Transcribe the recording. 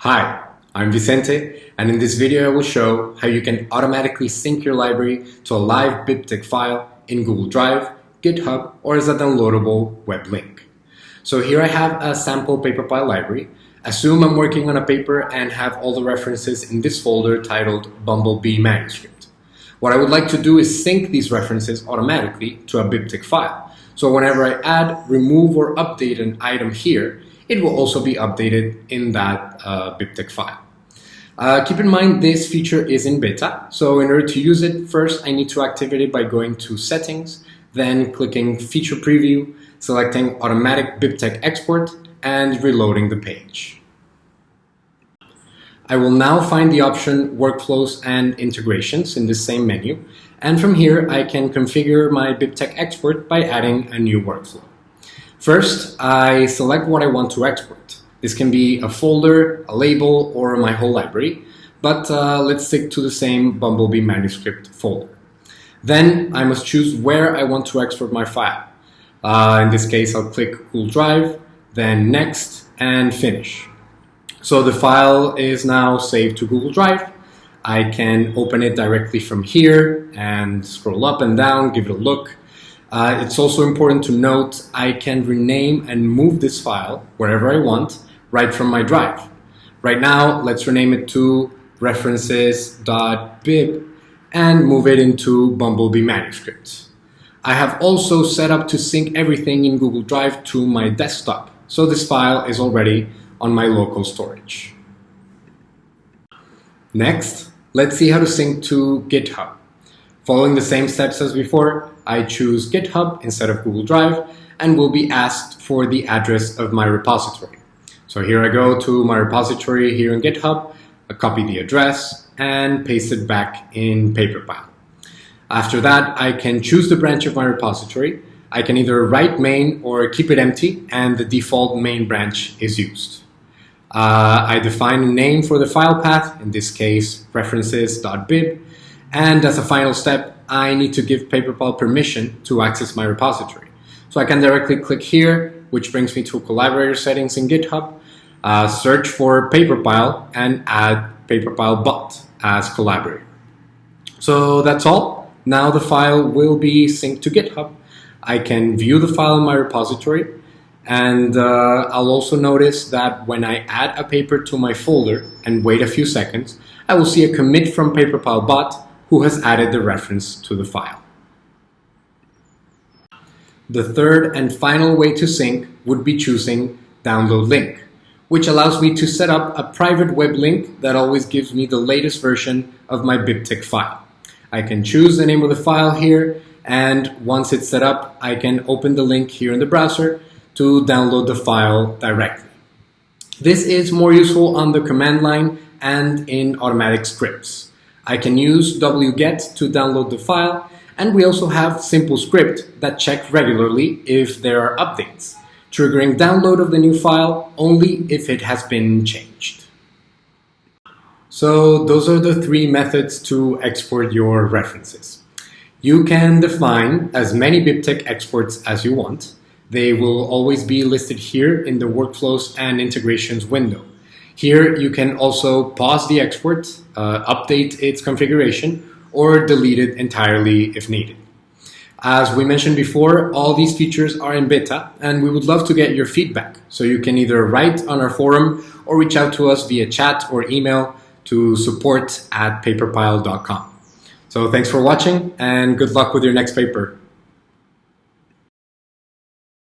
Hi, I'm Vicente, and in this video I will show how you can automatically sync your library to a live BibTeX file in Google Drive, GitHub, or as a downloadable web link. So here I have a sample PaperPile library. Assume I'm working on a paper and have all the references in this folder titled Bumblebee Manuscript. What I would like to do is sync these references automatically to a BibTeX file. So whenever I add, remove, or update an item here, it will also be updated in that BibTeX file. Keep in mind this feature is in beta, so in order to use it, first I need to activate it by going to Settings, then clicking Feature Preview, selecting Automatic BibTeX Export, and reloading the page. I will now find the option Workflows and Integrations in this same menu, and from here I can configure my BibTeX export by adding a new workflow. First, I select what I want to export. This can be a folder, a label, or my whole library, but let's stick to the same Bumblebee Manuscript folder. Then I must choose where I want to export my file. In this case, I'll click Google Drive, then Next, and Finish. So the file is now saved to Google Drive. I can open it directly from here and scroll up and down, give it a look. It's also important to note I can rename and move this file wherever I want right from my drive. Right now, let's rename it to references.bib and move it into Bumblebee Manuscript. I have also set up to sync everything in Google Drive to my desktop, so this file is already on my local storage. Next, let's see how to sync to GitHub. Following the same steps as before, I choose GitHub instead of Google Drive and will be asked for the address of my repository. So here I go to my repository here in GitHub, I copy the address and paste it back in PaperPile. After that, I can choose the branch of my repository. I can either write main or keep it empty, and the default main branch is used. I define a name for the file path, in this case references.bib, and as a final step, I need to give PaperPile permission to access my repository. So I can directly click here, which brings me to collaborator settings in GitHub, search for PaperPile, and add PaperPile bot as collaborator. So that's all. Now the file will be synced to GitHub. I can view the file in my repository, and I'll also notice that when I add a paper to my folder and wait a few seconds, I will see a commit from PaperPile bot who has added the reference to the file. The third and final way to sync would be choosing Download Link, which allows me to set up a private web link that always gives me the latest version of my BibTeX file. I can choose the name of the file here, and once it's set up, I can open the link here in the browser to download the file directly. This is more useful on the command line and in automatic scripts. I can use wget to download the file, and we also have simple script that check regularly if there are updates, triggering download of the new file only if it has been changed. So those are the three methods to export your references. You can define as many BibTeX exports as you want. They will always be listed here in the Workflows and Integrations window. Here you can also pause the export, update its configuration, or delete it entirely if needed. As we mentioned before, all these features are in beta, and we would love to get your feedback. So you can either write on our forum or reach out to us via chat or email to support@paperpile.com. So thanks for watching, and good luck with your next paper.